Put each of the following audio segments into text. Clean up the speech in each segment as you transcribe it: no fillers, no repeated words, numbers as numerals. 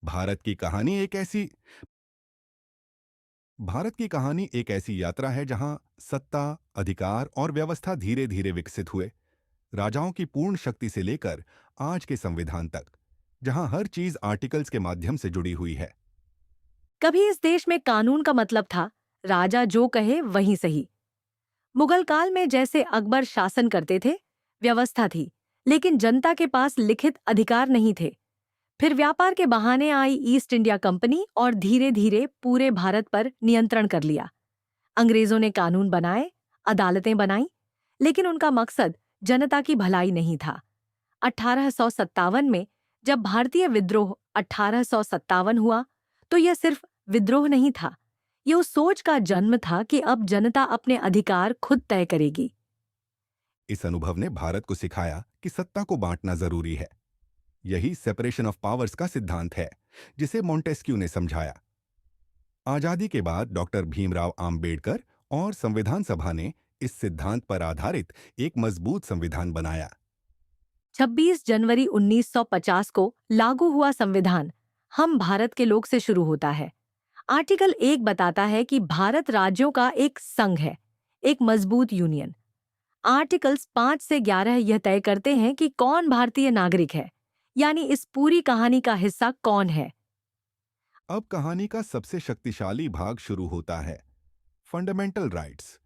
भारत की कहानी एक ऐसी भारत की कहानी एक ऐसी यात्रा है जहां सत्ता, अधिकार और व्यवस्था धीरे धीरे विकसित हुए। राजाओं की पूर्ण शक्ति से लेकर आज के संविधान तक, जहां हर चीज आर्टिकल्स के माध्यम से जुड़ी हुई है। कभी इस देश में कानून का मतलब था राजा जो कहे वही सही। मुगल काल में जैसे अकबर शासन करते थे, व्यवस्था थी, लेकिन जनता के पास लिखित अधिकार नहीं थे। फिर व्यापार के बहाने आई ईस्ट इंडिया कंपनी और धीरे धीरे पूरे भारत पर नियंत्रण कर लिया। अंग्रेजों ने कानून बनाए, अदालतें बनाई, लेकिन उनका मकसद जनता की भलाई नहीं था। 1857 में जब भारतीय विद्रोह 1857 हुआ, तो यह सिर्फ विद्रोह नहीं था, ये उस सोच का जन्म था कि अब जनता अपने अधिकार खुद तय करेगी। इस अनुभव ने भारत को सिखाया कि सत्ता को बांटना जरूरी है। यही सेपरेशन ऑफ पावर्स का सिद्धांत है, जिसे मोंटेस्क्यू ने समझाया। आजादी के बाद डॉक्टर भीमराव आम्बेडकर और संविधान सभा ने इस सिद्धांत पर आधारित एक मजबूत संविधान बनाया। 26 जनवरी 1950 को लागू हुआ संविधान हम भारत के लोग से शुरू होता है। आर्टिकल 1 बताता है कि भारत राज्यों का एक संघ है, एक मजबूत यूनियन। आर्टिकल्स 5 से 11 यह तय करते हैं कि कौन भारतीय नागरिक है, यानी इस पूरी कहानी का हिस्सा कौन है। अब कहानी का सबसे शक्तिशाली भाग शुरू होता है। फंडामेंटल राइट्स,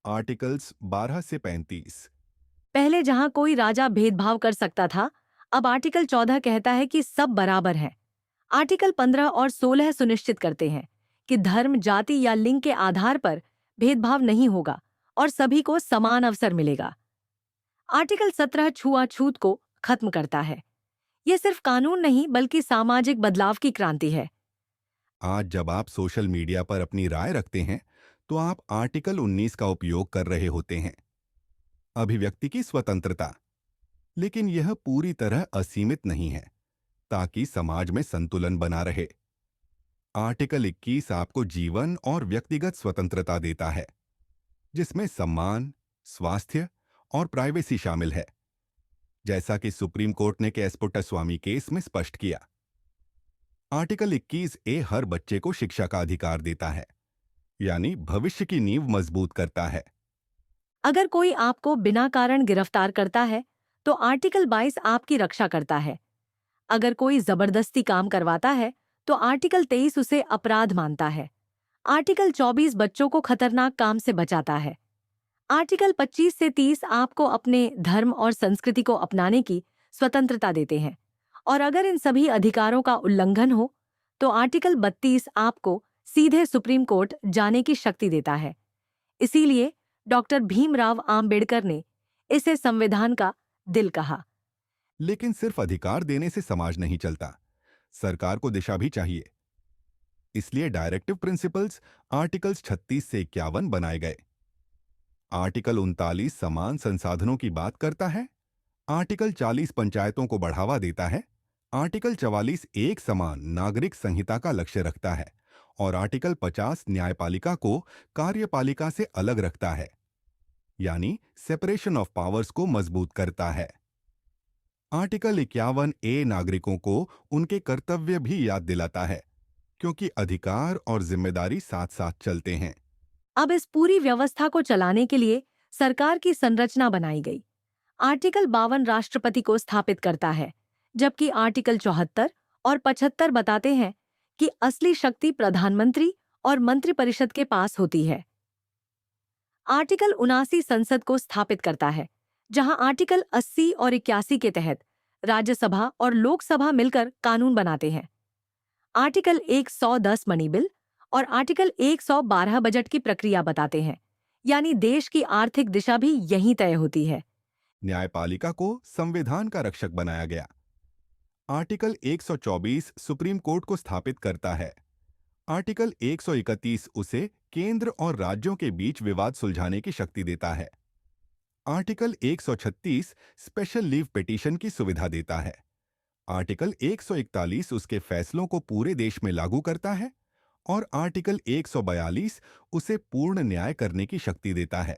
आर्टिकल्स 12 से 35। पहले जहां कोई राजा भेदभाव कर सकता था, अब आर्टिकल 14 कहता है कि सब बराबर हैं। आर्टिकल 15 और 16 सुनिश्चित करते हैं कि धर्म, जाति या लिंग के आधार पर भेदभाव नहीं होगा और सभी को समान अवसर मिलेगा। आर्टिकल 17 छुआछूत को खत्म करता है। ये सिर्फ कानून नहीं बल्कि सामाजिक बदलाव की क्रांति है। आज जब आप सोशल मीडिया पर अपनी राय रखते हैं, तो आप आर्टिकल 19 का उपयोग कर रहे होते हैं, अभिव्यक्ति की स्वतंत्रता। लेकिन यह पूरी तरह असीमित नहीं है। ताकि समाज में संतुलन बना रहे, आर्टिकल 21 आपको जीवन और व्यक्तिगत स्वतंत्रता देता है, जिसमें सम्मान, स्वास्थ्य और प्राइवेसी शामिल है, जैसा कि सुप्रीम कोर्ट ने केएस केस में स्पष्ट किया। आर्टिकल 21 ए हर बच्चे को शिक्षा का अधिकार देता है, यानी भविष्य की नींव मजबूत करता है। अगर कोई आपको बिना कारण गिरफ्तार करता है, तो आर्टिकल 22 आपकी रक्षा करता है। अगर कोई जबरदस्ती काम करवाता है, तो आर्टिकल 23 उसे अपराध मानता है। आर्टिकल 24 बच्चों को खतरनाक काम से बचाता है। आर्टिकल 25 से 30 आपको अपने धर्म और संस्कृति को अपनाने की स्वतंत्रता देते हैं। और अगर इन सभी अधिकारों का उल्लंघन हो, तो आर्टिकल 32 आपको सीधे सुप्रीम कोर्ट जाने की शक्ति देता है। इसीलिए डॉक्टर भीमराव आम्बेडकर ने इसे संविधान का दिल कहा। लेकिन सिर्फ अधिकार देने से समाज नहीं चलता, सरकार को दिशा भी चाहिए। इसलिए डायरेक्टिव प्रिंसिपल्स आर्टिकल्स 36 से 51 बनाए गए। आर्टिकल 39 समान संसाधनों की बात करता है। आर्टिकल 40 पंचायतों को बढ़ावा देता है। आर्टिकल 44 एक समान नागरिक संहिता का लक्ष्य रखता है। और आर्टिकल 50 न्यायपालिका को कार्यपालिका से अलग रखता है, यानी सेपरेशन ऑफ पावर्स को मजबूत करता है। आर्टिकल 51 ए नागरिकों को उनके कर्तव्य भी याद दिलाता है, क्योंकि अधिकार और जिम्मेदारी साथ साथ चलते हैं। अब इस पूरी व्यवस्था को चलाने के लिए सरकार की संरचना बनाई गई। आर्टिकल 52 राष्ट्रपति को स्थापित करता है, जबकि आर्टिकल 74 और 75 बताते हैं कि असली शक्ति प्रधानमंत्री और मंत्रिपरिषद के पास होती है। आर्टिकल 79 संसद को स्थापित करता है, जहां आर्टिकल 80 और 81 के तहत राज्यसभा और लोकसभा मिलकर कानून बनाते हैं। आर्टिकल 110 मनी बिल और आर्टिकल 112 बजट की प्रक्रिया बताते हैं, यानी देश की आर्थिक दिशा भी यहीं तय होती है। न्यायपालिका को संविधान का रक्षक बनाया गया। आर्टिकल 124 सुप्रीम कोर्ट को स्थापित करता है। आर्टिकल 131 उसे केंद्र और राज्यों के बीच विवाद सुलझाने की शक्ति देता है। आर्टिकल 136 स्पेशल लीव पिटीशन की सुविधा देता है। आर्टिकल 141 उसके फैसलों को पूरे देश में लागू करता है। और आर्टिकल 142 उसे पूर्ण न्याय करने की शक्ति देता है।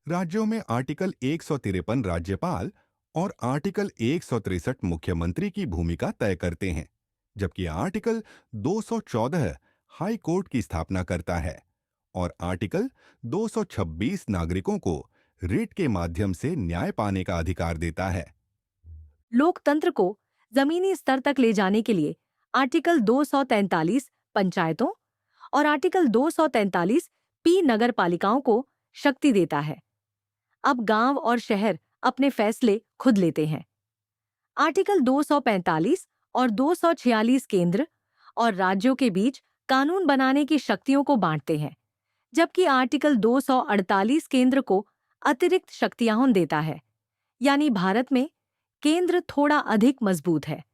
राज्यों में आर्टिकल 153 राज्यपाल और आर्टिकल 163 मुख्यमंत्री की भूमिका तय करते हैं। जबकि आर्टिकल 214 हाई कोर्ट की स्थापना करता है और आर्टिकल 226 नागरिकों को रिट के माध्यम से न्याय पाने का अधिकार देता है। लोकतंत्र को जमीनी स्तर तक ले जाने के लिए आर्टिकल 243 पंचायतों और आर्टिकल 243 पी नगर पालिकाओं को शक्ति देता है। अब गांव और शहर अपने फैसले खुद लेते हैं। आर्टिकल 245 और 246 केंद्र और राज्यों के बीच कानून बनाने की शक्तियों को बांटते हैं, जबकि आर्टिकल 248 केंद्र को अतिरिक्त शक्तियां देता है। यानी भारत में केंद्र थोड़ा अधिक मजबूत है।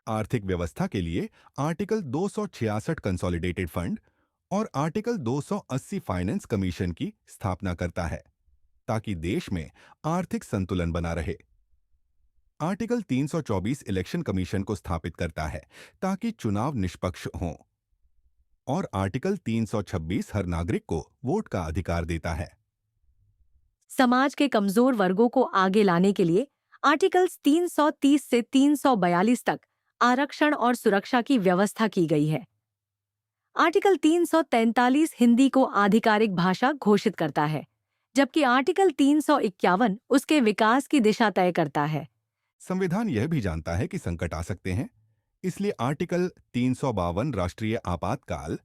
आर्थिक व्यवस्था के लिए आर्टिकल 266 कंसोलिडेटेड फंड और आर्टिकल 280 फाइनेंस कमीशन की स्थापना करता है ताकि देश में आर्थिक संतुलन बना रहे। आर्टिकल 324 इलेक्शन कमीशन को स्थापित करता है ताकि चुनाव निष्पक्ष हों और आर्टिकल 326 हर नागरिक को वोट का अधिकार देता है। समाज के कमजोर वर्गों को आगे लाने के लिए आर्टिकल्स 330 से 342 तक आरक्षण और सुरक्षा की व्यवस्था की गई है। आर्टिकल 343 हिंदी को आधिकारिक भाषा घोषित करता है, जबकि आर्टिकल 351 उसके विकास की दिशा तय करता है। संविधान यह भी जानता है कि संकट आ सकते हैं, इसलिए आर्टिकल 352 राष्ट्रीय आपातकाल,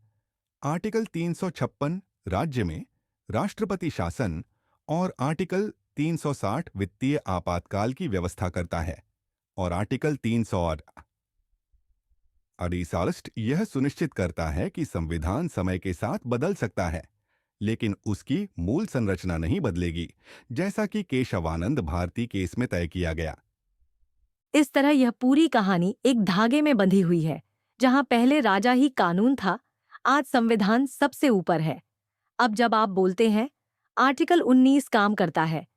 आर्टिकल 356 राज्य में राष्ट्रपति शासन और आर्टिकल 360 वित्तीय आपातकाल की व्यवस्था करता है और आर्टिकल 368 यह सुनिश्चित करता है कि संविधान समय के साथ बदल सकता है, लेकिन उसकी मूल संरचना नहीं बदलेगी, जैसा कि केशवानंद भारती केस में तय किया गया। इस तरह यह पूरी कहानी एक धागे में बंधी हुई है। जहां पहले राजा ही कानून था, आज संविधान सबसे ऊपर है। अब जब आप बोलते हैं, आर्टिकल 19 काम करता है।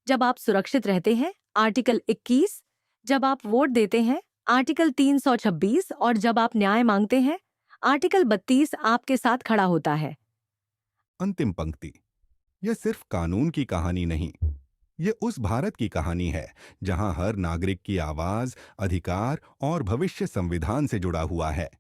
जब आप सुरक्षित रहते हैं, आर्टिकल 21। जब आप वोट देते हैं, आर्टिकल 326। और जब आप न्याय मांगते हैं, आर्टिकल 32 आपके साथ खड़ा होता है। अंतिम पंक्ति, यह सिर्फ कानून की कहानी नहीं, ये उस भारत की कहानी है जहां हर नागरिक की आवाज, अधिकार और भविष्य संविधान से जुड़ा हुआ है।